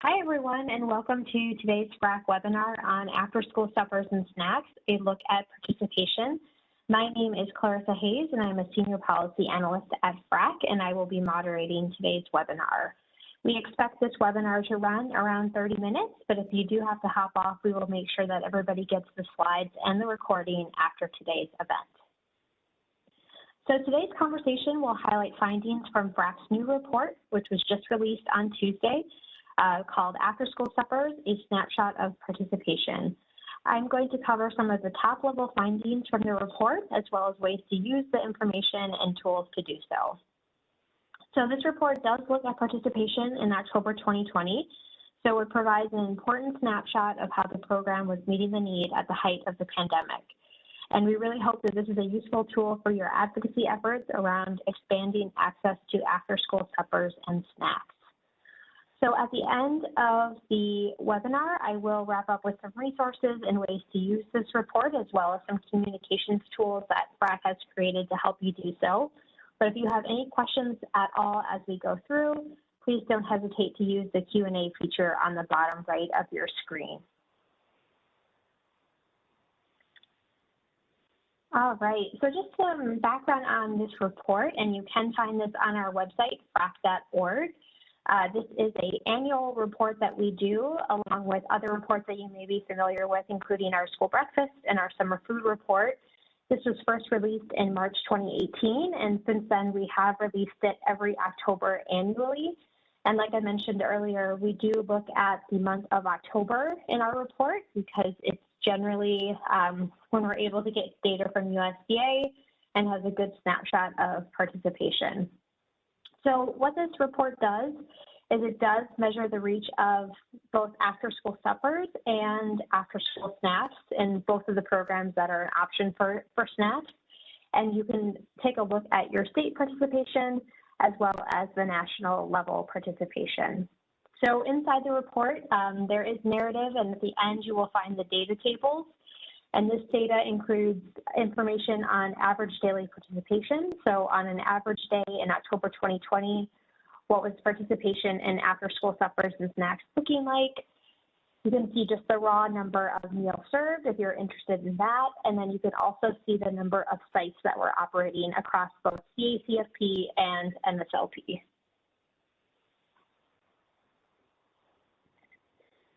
Hi, everyone, and welcome to today's FRAC webinar on after-school suppers and snacks, a look at participation. My name is Clarissa Hayes, and I'm a Senior Policy Analyst at FRAC, and I will be moderating today's webinar. We expect this webinar to run around 30 minutes, but if you do have to hop off, we will make sure that everybody gets the slides and the recording after today's event. So today's conversation will highlight findings from FRAC's new report, which was just released on Tuesday, called After-School Suppers, a Snapshot of Participation. I'm going to cover some of the top-level findings from the report, as well as ways to use the information and tools to do so. So this report does look at participation in October 2020, so it provides an important snapshot of how the program was meeting the need at the height of the pandemic. And we really hope that this is a useful tool for your advocacy efforts around expanding access to after-school suppers and snacks. So at the end of the webinar, I will wrap up with some resources and ways to use this report, as well as some communications tools that FRAC has created to help you do so. But if you have any questions at all as we go through, please don't hesitate to use the Q&A feature on the bottom right of your screen. All right, so just some background on this report, and you can find this on our website, frac.org. This is an annual report that we do, along with other reports that you may be familiar with, including our school breakfast and our summer food report. This was first released in March 2018, and since then we have released it every October annually. And like I mentioned earlier, we do look at the month of October in our report because it's generally when we're able to get data from USDA and has a good snapshot of participation. So what this report does is it does measure the reach of both after-school suppers and after-school snacks in both of the programs that are an option for snacks. And you can take a look at your state participation as well as the national level participation. So inside the report, there is narrative, and at the end you will find the data tables. And this data includes information on average daily participation. So on an average day in October 2020, what was participation in after-school suppers and snacks looking like? You can see just the raw number of meals served if you're interested in that. And then you can also see the number of sites that were operating across both CACFP and MSLP.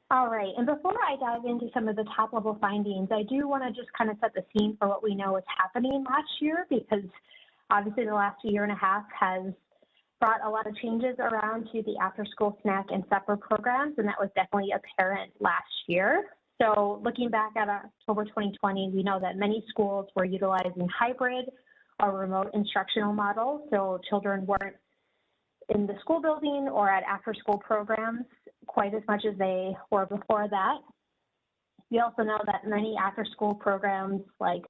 All right, and before I dive into some of the top-level findings, I do want to just kind of set the scene for what we know is happening last year, because obviously the last year and a half has brought a lot of changes around to the after-school snack and supper programs, and that was definitely apparent last year. So looking back at October 2020, we know that many schools were utilizing hybrid or remote instructional models, so children weren't in the school building or at after-school programs quite as much as they were before that. We also know that many after-school programs like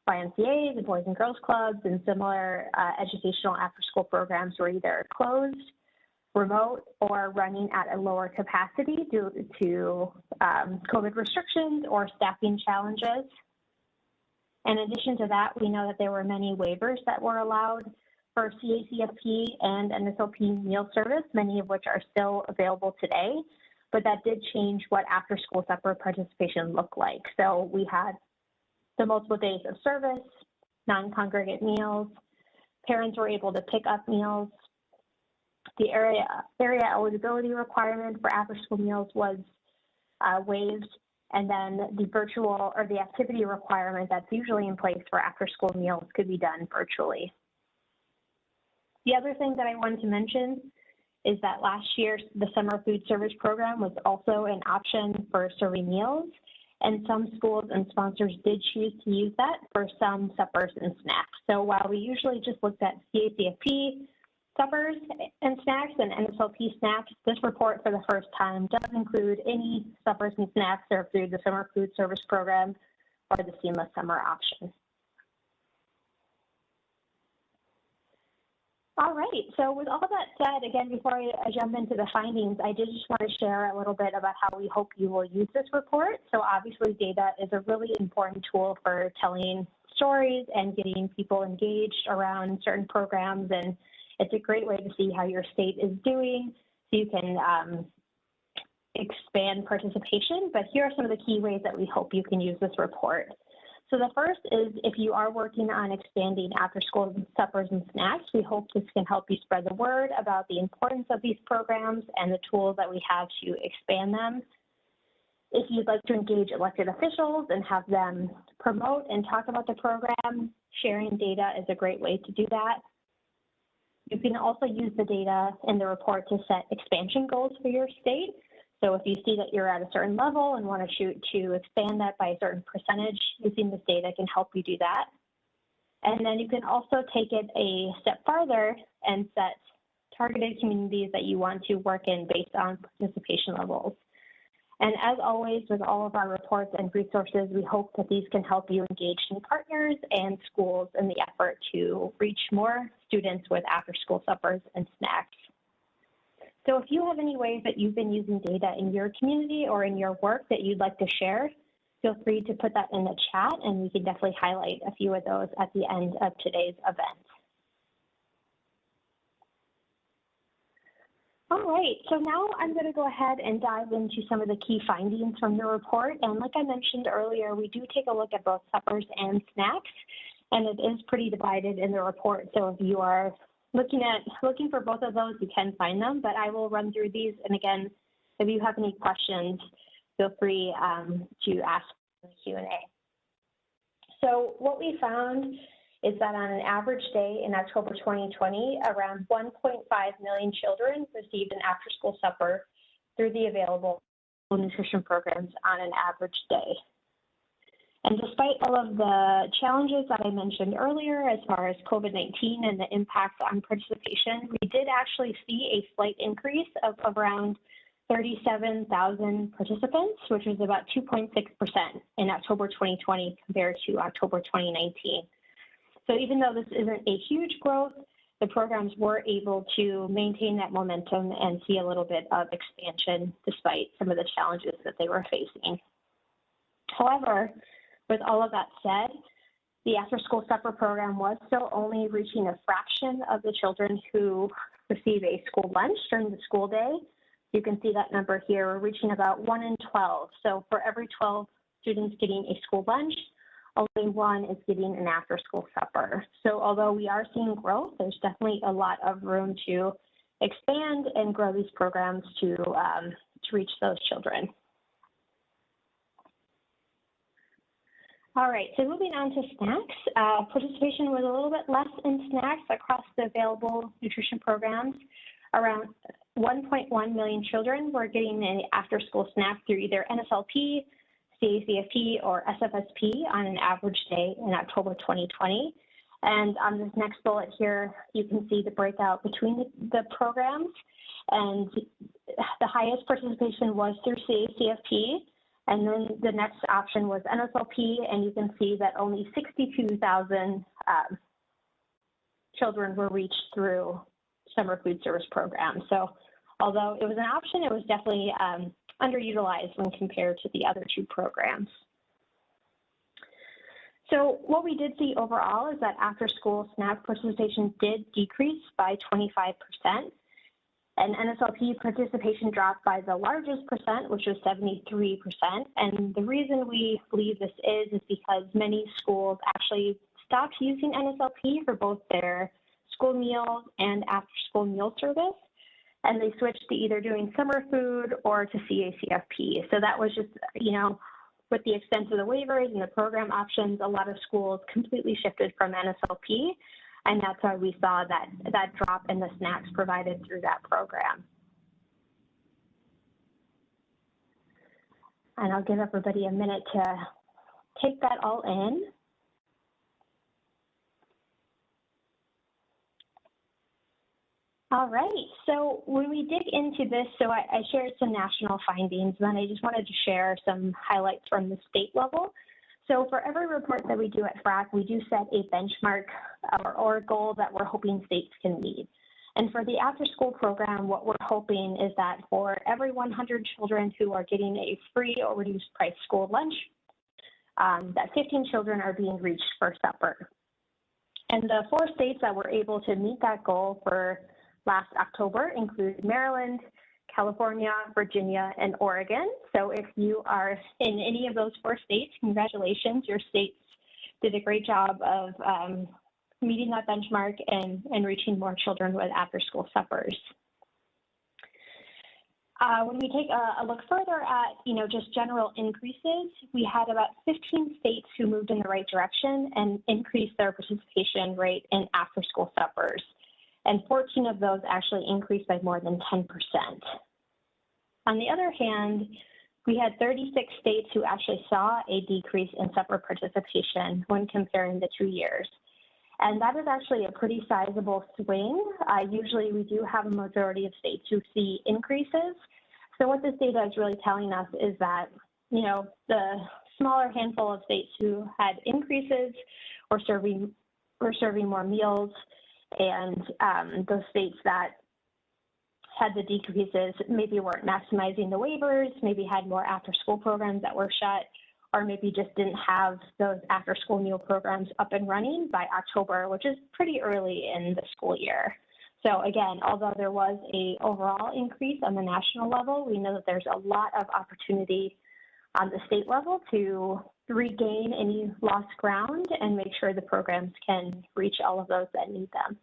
YMCAs and Boys and Girls Clubs and similar educational after-school programs were either closed, remote, or running at a lower capacity due to COVID restrictions or staffing challenges. In addition to that, we know that there were many waivers that were allowed for CACFP and MSLP meal service, many of which are still available today, but that did change what after-school supper participation looked like. So we had the multiple days of service, non-congregate meals, parents were able to pick up meals, the area eligibility requirement for after-school meals was waived, and then the virtual or the activity requirement that's usually in place for after-school meals could be done virtually. The other thing that I wanted to mention is that last year, the summer food service program was also an option for serving meals, and some schools and sponsors did choose to use that for some suppers and snacks. So while we usually just looked at CACFP suppers and snacks and MSLP snacks, this report for the first time does include any suppers and snacks served through the summer food service program or the seamless summer option. All right, so with all that said, again, before I jump into the findings, I did just want to share a little bit about how we hope you will use this report. So obviously data is a really important tool for telling stories and getting people engaged around certain programs, and it's a great way to see how your state is doing. So you can expand participation, but here are some of the key ways that we hope you can use this report. So the first is if you are working on expanding after-school suppers and snacks, we hope this can help you spread the word about the importance of these programs and the tools that we have to expand them. If you'd like to engage elected officials and have them promote and talk about the program, sharing data is a great way to do that. You can also use the data in the report to set expansion goals for your state. So if you see that you're at a certain level and want to shoot to expand that by a certain percentage, using this data can help you do that. And then you can also take it a step farther and set targeted communities that you want to work in based on participation levels. And as always, with all of our reports and resources, we hope that these can help you engage new partners and schools in the effort to reach more students with after-school suppers and snacks. So if you have any ways that you've been using data in your community or in your work that you'd like to share, feel free to put that in the chat, and we can definitely highlight a few of those at the end of today's event. All right, so now I'm going to go ahead and dive into some of the key findings from the report. And like I mentioned earlier, we do take a look at both suppers and snacks, and it is pretty divided in the report. So if you are looking for both of those, you can find them, but I will run through these. And again, if you have any questions, feel free to ask in the Q&A. So what we found is that on an average day in October 2020, around 1.5 million children received an after-school supper through the available nutrition programs on an average day. And despite all of the challenges that I mentioned earlier, as far as COVID-19 and the impact on participation, we did actually see a slight increase of around 37,000 participants, which was about 2.6% in October 2020 compared to October 2019. So even though this isn't a huge growth, the programs were able to maintain that momentum and see a little bit of expansion despite some of the challenges that they were facing. However, with all of that said, the after-school supper program was still only reaching a fraction of the children who receive a school lunch during the school day. You can see that number here. We're reaching about 1 in 12. So for every 12 students getting a school lunch, only 1 is getting an after-school supper. So although we are seeing growth, there's definitely a lot of room to expand and grow these programs to reach those children. All right, so moving on to snacks. Participation was a little bit less in snacks across the available nutrition programs. Around 1.1 million children were getting an after-school snack through either NSLP, CACFP, or SFSP on an average day in October 2020. And on this next bullet here, you can see the breakout between the programs. And the highest participation was through CACFP. And then the next option was NSLP, and you can see that only 62,000 children were reached through summer food service programs. So although it was an option, it was definitely underutilized when compared to the other two programs. So what we did see overall is that after-school snack participation did decrease by 25%. And NSLP participation dropped by the largest percent, which was 73%. And the reason we believe this is because many schools actually stopped using NSLP for both their school meals and after-school meal service. And they switched to either doing summer food or to CACFP. So that was just, you know, with the extent of the waivers and the program options, a lot of schools completely shifted from NSLP. And that's why we saw that drop in the snacks provided through that program. And I'll give everybody a minute to take that all in. All right, so when we dig into this, so I shared some national findings, and then I just wanted to share some highlights from the state level. So for every report that we do at FRAC, we do set a benchmark or a goal that we're hoping states can meet. And for the after-school program, what we're hoping is that for every 100 children who are getting a free or reduced price school lunch, that 15 children are being reached for supper. And the 4 states that were able to meet that goal for last October include Maryland, California, Virginia, and Oregon. So if you are in any of those 4 states, congratulations, your states did a great job of meeting that benchmark and reaching more children with after-school suppers. When we take a look further at, just general increases, we had about 15 states who moved in the right direction and increased their participation rate in after-school suppers. And 14 of those actually increased by more than 10%. On the other hand, we had 36 states who actually saw a decrease in supper participation when comparing the 2 years. And that is actually a pretty sizable swing. Usually we do have a majority of states who see increases. So what this data is really telling us is that, the smaller handful of states who had increases were serving more meals, and those states that had the decreases maybe weren't maximizing the waivers, maybe had more after-school programs that were shut, or maybe just didn't have those after-school meal programs up and running by October, which is pretty early in the school year. So again, although there was an overall increase on the national level, we know that there's a lot of opportunity on the state level to regain any lost ground and make sure the programs can reach all of those that need them.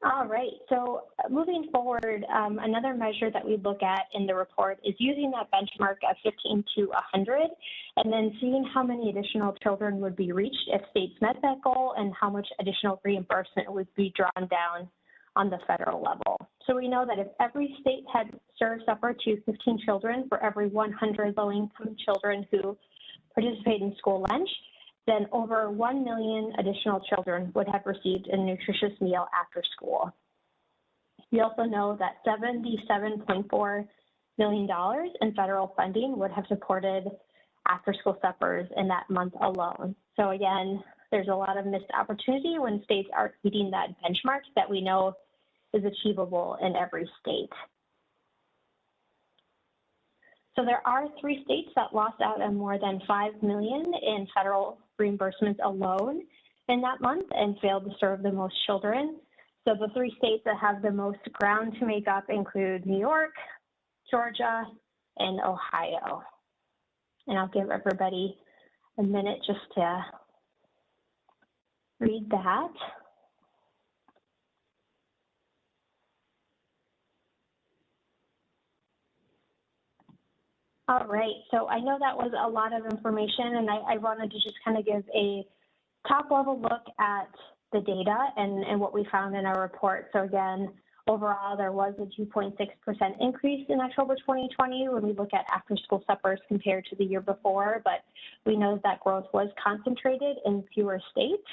All right, so moving forward, another measure that we look at in the report is using that benchmark of 15 to 100 and then seeing how many additional children would be reached if states met that goal and how much additional reimbursement would be drawn down on the federal level. So we know that if every state had served supper to 15 children for every 100 low-income children who participate in school lunch, then over 1 million additional children would have received a nutritious meal after school. We also know that $77.4 million in federal funding would have supported after-school suppers in that month alone. So again, there's a lot of missed opportunity when states aren't meeting that benchmark that we know is achievable in every state. So there are 3 states that lost out on more than $5 million in federal reimbursements alone in that month and failed to serve the most children. So the 3 states that have the most ground to make up include New York, Georgia, and Ohio. And I'll give everybody a minute just to read that. All right, so I know that was a lot of information, and I wanted to just kind of give a top-level look at the data and what we found in our report. So again, overall, there was a 2.6% increase in October 2020 when we look at after-school suppers compared to the year before, but we know that growth was concentrated in fewer states,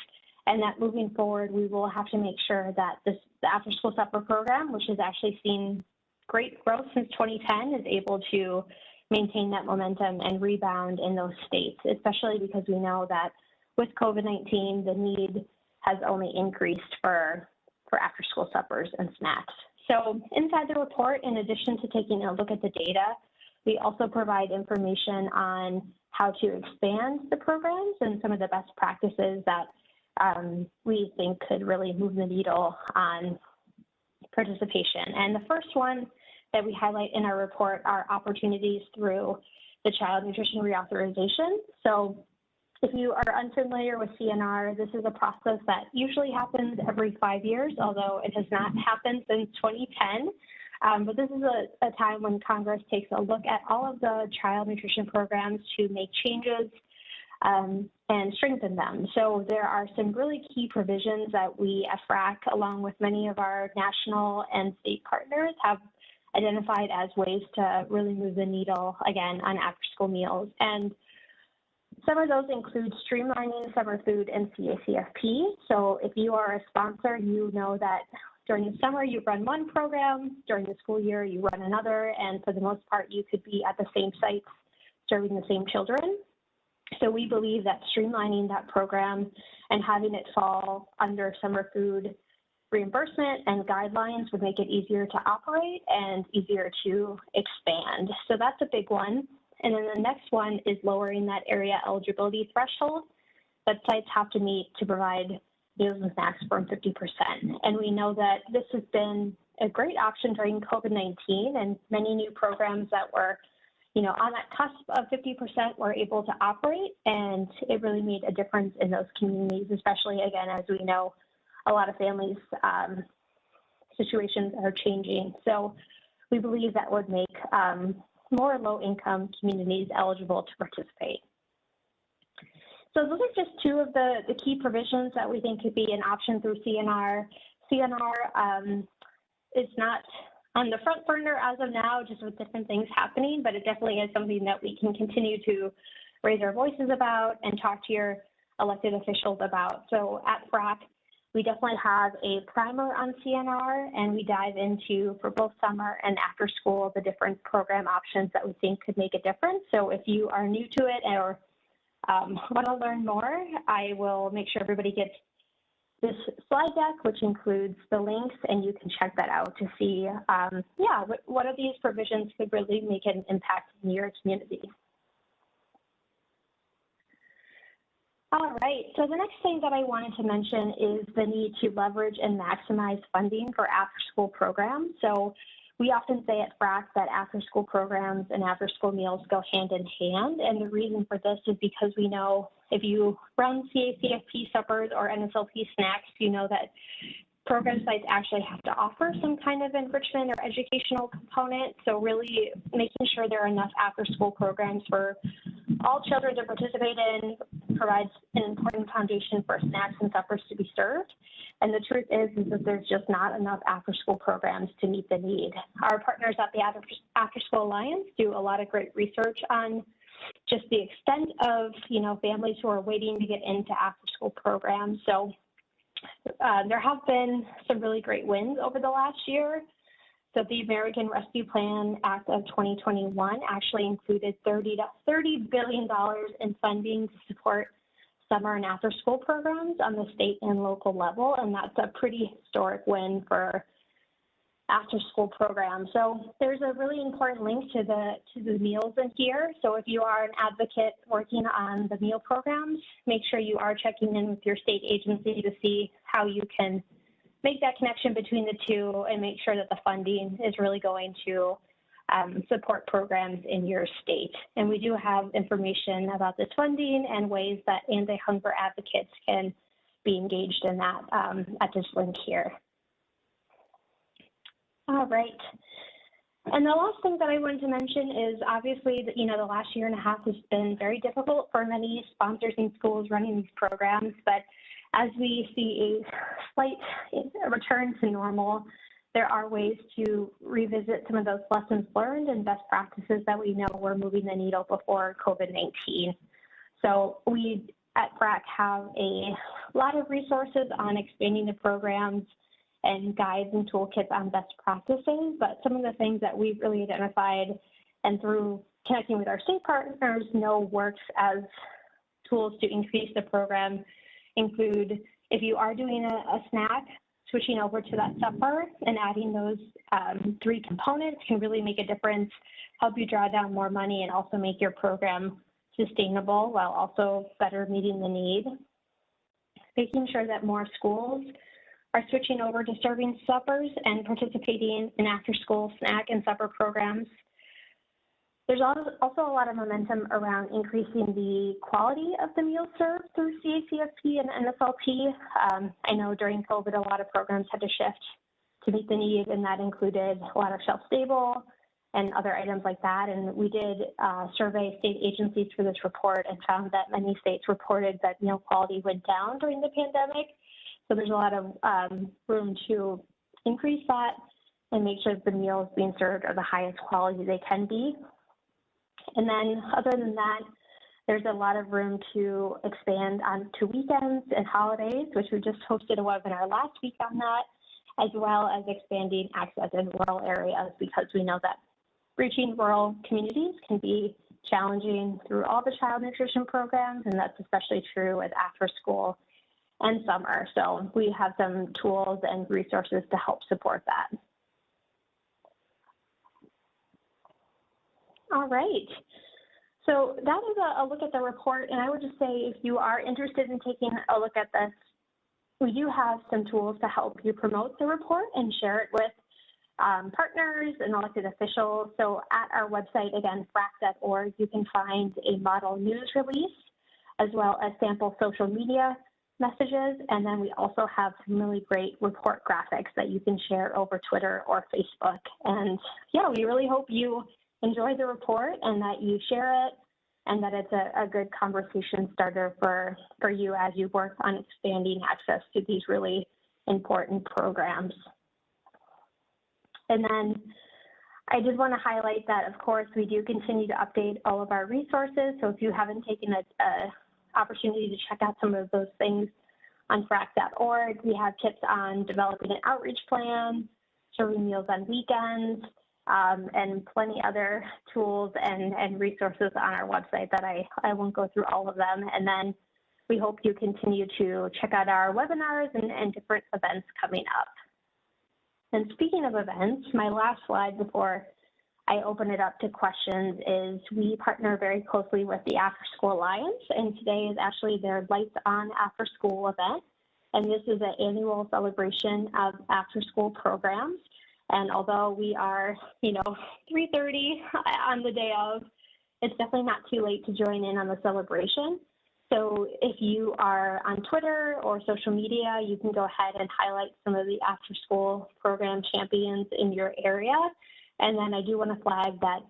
and that moving forward, we will have to make sure that the after-school supper program, which has actually seen great growth since 2010, is able to maintain that momentum and rebound in those states, especially because we know that with COVID-19, the need has only increased for after-school suppers and snacks. So inside the report, in addition to taking a look at the data, we also provide information on how to expand the programs and some of the best practices that we think could really move the needle on participation. And the first one that we highlight in our report are opportunities through the Child Nutrition Reauthorization. So if you are unfamiliar with CNR, this is a process that usually happens every 5 years, although it has not happened since 2010. But this is a time when Congress takes a look at all of the child nutrition programs to make changes and strengthen them. So there are some really key provisions that we at FRAC, along with many of our national and state partners, have identified as ways to really move the needle, again, on after-school meals. And some of those include streamlining summer food and CACFP. So if you are a sponsor, you know that during the summer you run one program, during the school year you run another, and for the most part you could be at the same sites serving the same children. So we believe that streamlining that program and having it fall under summer food reimbursement and guidelines would make it easier to operate and easier to expand. So that's a big one. And then the next one is lowering that area eligibility threshold that sites have to meet to provide meals and snacks from 50%. And we know that this has been a great option during COVID-19, and many new programs that were, on that cusp of 50% were able to operate, and it really made a difference in those communities, especially, again, as we know, a lot of families' situations are changing. So we believe that would make more low-income communities eligible to participate. So those are just two of the key provisions that we think could be an option through CNR. CNR is not on the front burner as of now, just with different things happening, but it definitely is something that we can continue to raise our voices about and talk to your elected officials about. So at FRAC, we definitely have a primer on CNR, and we dive into, for both summer and after school, the different program options that we think could make a difference. So if you are new to it or want to learn more, I will make sure everybody gets this slide deck, which includes the links, and you can check that out to see, what of these provisions could really make an impact in your community. All right, so the next thing that I wanted to mention is the need to leverage and maximize funding for after-school programs. So we often say at FRAC that after-school programs and after-school meals go hand in hand, and the reason for this is because we know if you run CACFP suppers or NSLP snacks, you know that program sites actually have to offer some kind of enrichment or educational component. So really making sure there are enough after-school programs for all children to participate in provides an important foundation for snacks and suppers to be served. And the truth is that there's just not enough after-school programs to meet the need. Our partners at the Afterschool Alliance do a lot of great research on just the extent of, families who are waiting to get into after-school programs. So there have been some really great wins over the last year. So the American Rescue Plan Act of 2021 actually included $30 billion in funding to support summer and after-school programs on the state and local level, and that's a pretty historic win for after-school programs. So there's a really important link to the meals in here. So if you are an advocate working on the meal programs, make sure you are checking in with your state agency to see how you can make that connection between the two and make sure that the funding is really going to support programs in your state. And we do have information about this funding and ways that anti-hunger advocates can be engaged in that at this link here. All right. And the last thing that I wanted to mention is obviously that, the last year and a half has been very difficult for many sponsors and schools running these programs, but as we see a slight return to normal, there are ways to revisit some of those lessons learned and best practices that we know were moving the needle before COVID-19. So we at FRAC have a lot of resources on expanding the programs and guides and toolkits on best practices, but some of the things that we've really identified and through connecting with our state partners know works as tools to increase the program include, if you are doing a snack, switching over to that supper and adding those 3 components can really make a difference, help you draw down more money, and also make your program sustainable while also better meeting the need. Making sure that more schools are switching over to serving suppers and participating in after-school snack and supper programs. There's also a lot of momentum around increasing the quality of the meals served through CACFP and NSLP. I know during COVID, a lot of programs had to shift to meet the need, and that included a lot of shelf-stable and other items like that. And we did survey state agencies for this report and found that many states reported that meal quality went down during the pandemic. So there's a lot of room to increase that and make sure that the meals being served are the highest quality they can be. And then other than that, there's a lot of room to expand onto weekends and holidays, which we just hosted a webinar last week on that, as well as expanding access in rural areas, because we know that reaching rural communities can be challenging through all the child nutrition programs, and that's especially true with after school and summer. So we have some tools and resources to help support that. All right. So that is a look at the report, and I would just say if you are interested in taking a look at this we do have some tools to help you promote the report and share it with partners and elected officials. So at our website, again, FRAC.org, you can find a model news release as well as sample social media messages. And then we also have some really great report graphics that you can share over Twitter or Facebook. And yeah, we really hope you enjoy the report and that you share it and that it's a good conversation starter for you as you work on expanding access to these really important programs. And then I did want to highlight that, of course, we do continue to update all of our resources. So if you haven't taken an opportunity to check out some of those things on FRAC.org, we have tips on developing an outreach plan, serving meals on weekends, and plenty other tools and resources on our website that I won't go through all of them. And then we hope you continue to check out our webinars and different events coming up. And speaking of events, my last slide before I open it up to questions is we partner very closely with the Afterschool Alliance, and today is actually their Lights On After School event. And this is an annual celebration of after-school programs. And although we are, 3:30 on the day of, it's definitely not too late to join in on the celebration. So if you are on Twitter or social media, you can go ahead and highlight some of the after-school program champions in your area. And then I do want to flag that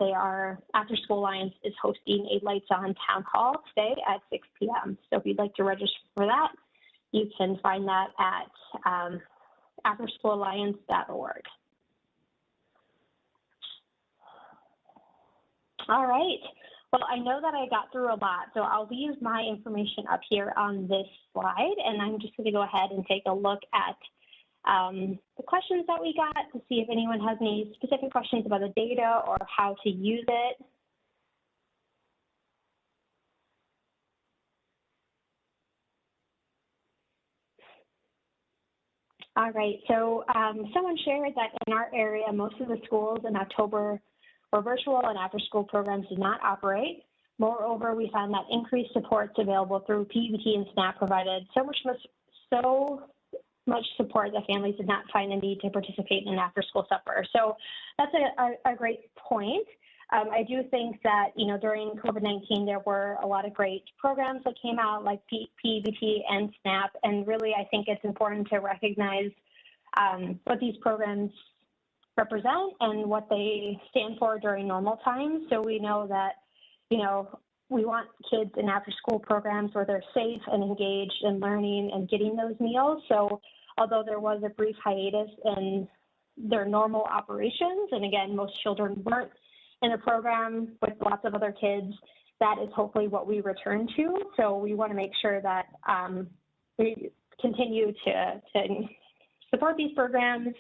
Afterschool Alliance is hosting a Lights On Town Hall today at 6 p.m. So if you'd like to register for that, you can find that at afterschoolalliance.org. All right. Well, I know that I got through a lot, so I'll leave my information up here on this slide, and I'm just going to go ahead and take a look at the questions that we got to see if anyone has any specific questions about the data or how to use it. All right, so someone shared that in our area, most of the schools in October were virtual and after-school programs did not operate. Moreover, we found that increased supports available through PBT and SNAP provided so much support that families did not find the need to participate in an after-school supper. So that's a great point. I do think that, during COVID-19, there were a lot of great programs that came out like PBT and SNAP, and really I think it's important to recognize what these programs represent and what they stand for during normal times. So we know that, we want kids in after-school programs where they're safe and engaged in learning and getting those meals. So although there was a brief hiatus in their normal operations, and again, most children weren't in a program with lots of other kids, that is hopefully what we return to. So we want to make sure that we continue to support these programs,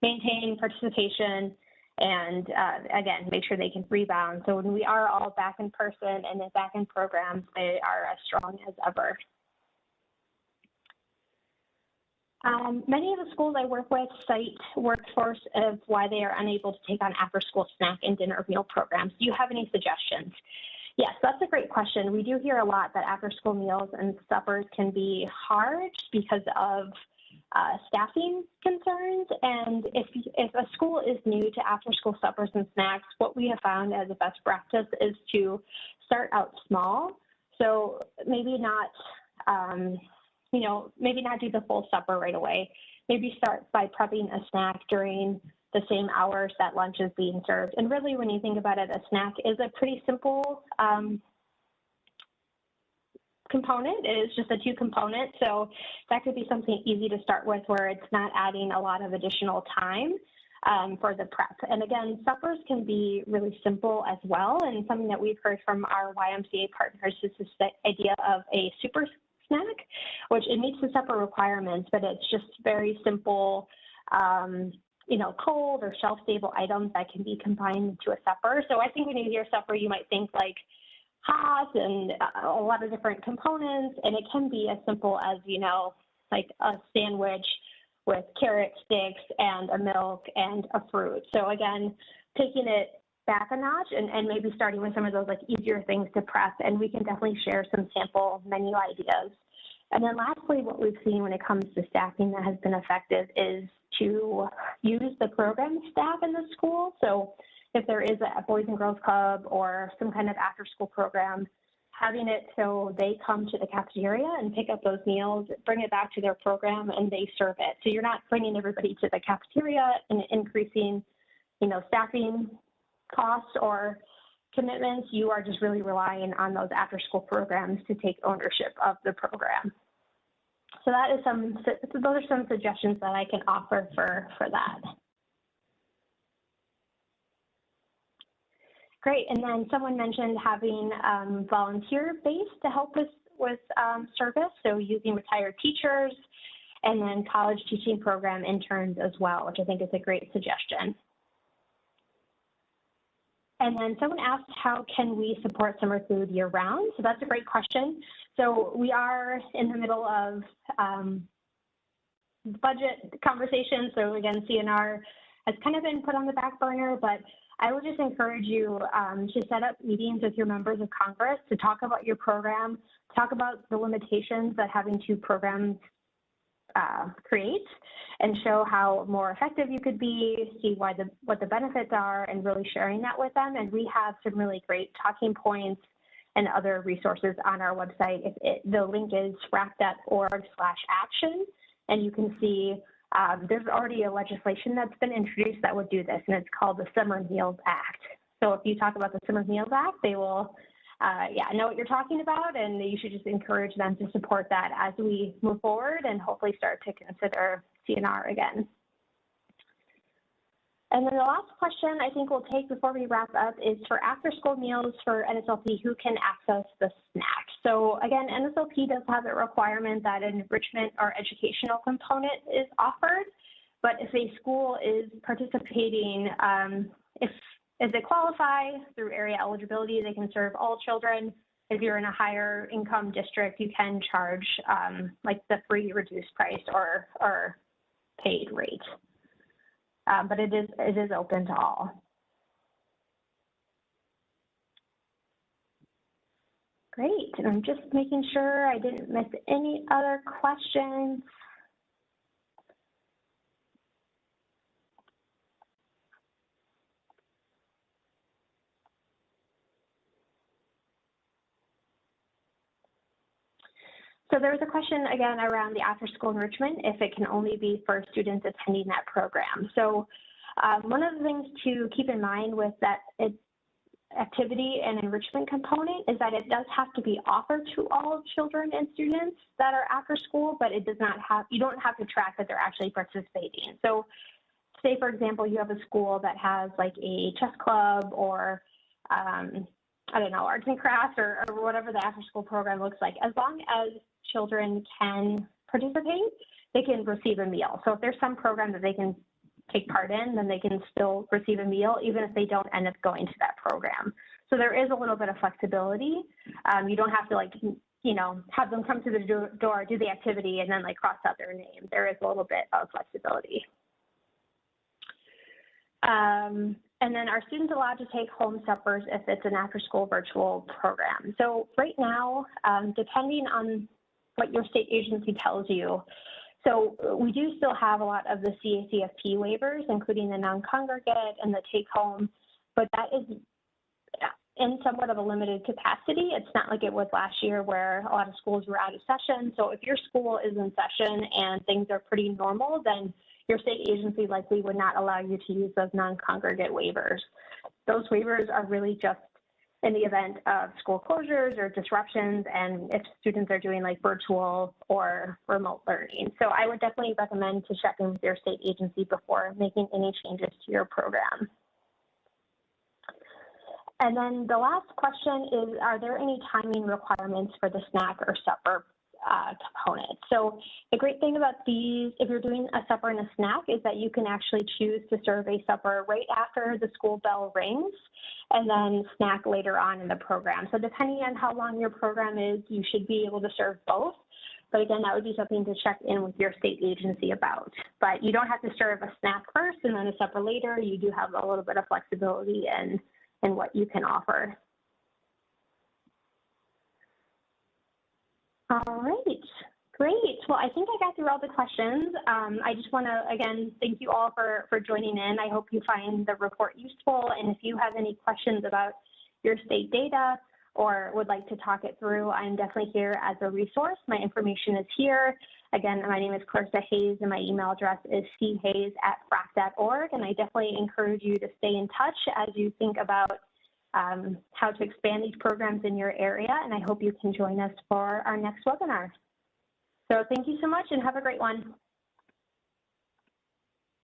maintain participation, and again, make sure they can rebound. So when we are all back in person and back in programs, they are as strong as ever. Many of the schools I work with cite workforce of why they are unable to take on after-school snack and dinner meal programs. Do you have any suggestions? Yes, that's a great question. We do hear a lot that after-school meals and suppers can be hard because of staffing concerns. And if a school is new to after-school suppers and snacks, what we have found as a best practice is to start out small. So maybe not, maybe not do the full supper right away. Maybe start by prepping a snack during the same hours that lunch is being served. And really, when you think about it, a snack is a pretty simple component. It is just a two component. So that could be something easy to start with where it's not adding a lot of additional time for the prep. And again, suppers can be really simple as well. And something that we've heard from our YMCA partners is this idea of a super snack, which it meets the supper requirements, but it's just very simple, cold or shelf-stable items that can be combined into a supper. So I think when you hear supper, you might think like hot and a lot of different components, and it can be as simple as, like a sandwich with carrot sticks and a milk and a fruit. So again, taking it back a notch and maybe starting with some of those like easier things to prep, and we can definitely share some sample menu ideas. And then lastly, what we've seen when it comes to staffing that has been effective is to use the program staff in the school. So if there is a Boys and Girls Club or some kind of after-school program, having it so they come to the cafeteria and pick up those meals, bring it back to their program, and they serve it. So you're not bringing everybody to the cafeteria and increasing, staffing costs or commitments. You are just really relying on those after-school programs to take ownership of the program. So those are some suggestions that I can offer for that. Great, and then someone mentioned having volunteer base to help with service, so using retired teachers, and then college teaching program interns as well, which I think is a great suggestion. And then someone asked, how can we support summer food year-round? So that's a great question. So we are in the middle of budget conversations. So again, CNR has kind of been put on the back burner, but I would just encourage you to set up meetings with your members of Congress to talk about your program, talk about the limitations that having two programs creates, and show how more effective you could be, see what the benefits are, and really sharing that with them. And we have some really great talking points and other resources on our website. The link is frac.org/action, and you can see there's already a legislation that's been introduced that would do this, and it's called the Summer Meals Act. So if you talk about the Summer Meals Act, they will know what you're talking about, and you should just encourage them to support that as we move forward and hopefully start to consider CNR again. And then the last question I think we'll take before we wrap up is for after-school meals for NSLP, who can access the snack? So again, NSLP does have a requirement that an enrichment or educational component is offered, but if a school is participating, if they qualify through area eligibility, they can serve all children. If you're in a higher income district, you can charge like the free reduced price or paid rate. But it is open to all. Great, and I'm just making sure I didn't miss any other questions. So there was a question again around the after-school enrichment, if it can only be for students attending that program. So one of the things to keep in mind with that activity and enrichment component is that it does have to be offered to all children and students that are after school, but it does not have, you don't have to track that they're actually participating. So say, for example, you have a school that has like a chess club or I don't know, arts and crafts or whatever the after-school program looks like. As long as children can participate, they can receive a meal. So if there's some program that they can take part in, then they can still receive a meal, even if they don't end up going to that program. So there is a little bit of flexibility. You don't have to have them come to the door, do the activity, and then cross out their name. There is a little bit of flexibility. And then are students allowed to take home suppers if it's an after-school virtual program? So right now, depending on what your state agency tells you, so we do still have a lot of the CACFP waivers, including the non-congregate and the take-home, but that is in somewhat of a limited capacity. It's not like it was last year where a lot of schools were out of session. So if your school is in session and things are pretty normal, then your state agency likely would not allow you to use those non-congregate waivers. Those waivers are really just in the event of school closures or disruptions, and if students are doing virtual or remote learning. So I would definitely recommend to check in with your state agency before making any changes to your program. And then the last question is, are there any timing requirements for the snack or supper component? So the great thing about these, if you're doing a supper and a snack, is that you can actually choose to serve a supper right after the school bell rings and then snack later on in the program. So depending on how long your program is, you should be able to serve both. But again, that would be something to check in with your state agency about. But you don't have to serve a snack first and then a supper later. You do have a little bit of flexibility in what you can offer. All right. Great. Well, I think I got through all the questions. I just want to, again, thank you all for joining in. I hope you find the report useful. And if you have any questions about your state data or would like to talk it through, I'm definitely here as a resource. My information is here. Again, my name is Clarissa Hayes, and my email address is chayes@frac.org. And I definitely encourage you to stay in touch as you think about how to expand these programs in your area. And I hope you can join us for our next webinar. So thank you so much and have a great one.